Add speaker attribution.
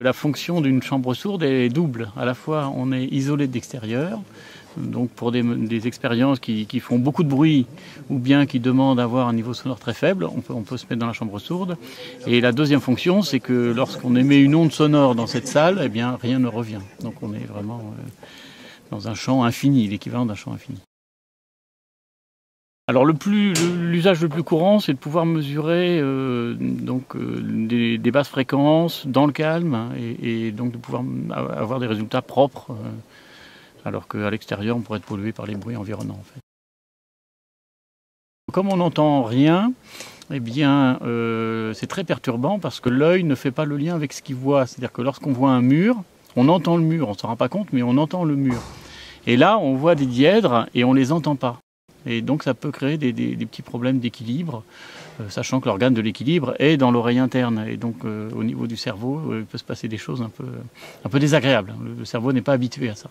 Speaker 1: La fonction d'une chambre sourde est double. À la fois, on est isolé de l'extérieur, donc pour des expériences qui font beaucoup de bruit ou bien qui demandent d'avoir un niveau sonore très faible, on peut se mettre dans la chambre sourde. Et la deuxième fonction, c'est que lorsqu'on émet une onde sonore dans cette salle, eh bien, rien ne revient. Donc on est vraiment dans un champ infini, l'équivalent d'un champ infini. Alors l'usage le plus courant, c'est de pouvoir mesurer des basses fréquences dans le calme et donc de pouvoir avoir des résultats propres, alors qu'à l'extérieur, on pourrait être pollué par les bruits environnants. En fait. Comme on n'entend rien, eh bien, c'est très perturbant parce que l'œil ne fait pas le lien avec ce qu'il voit. C'est-à-dire que lorsqu'on voit un mur, on entend le mur, on ne s'en rend pas compte, mais on entend le mur. Et là, on voit des dièdres et on ne les entend pas. Et donc ça peut créer des petits problèmes d'équilibre, sachant que l'organe de l'équilibre est dans l'oreille interne. Et donc au niveau du cerveau, il peut se passer des choses un peu désagréables. Le cerveau n'est pas habitué à ça.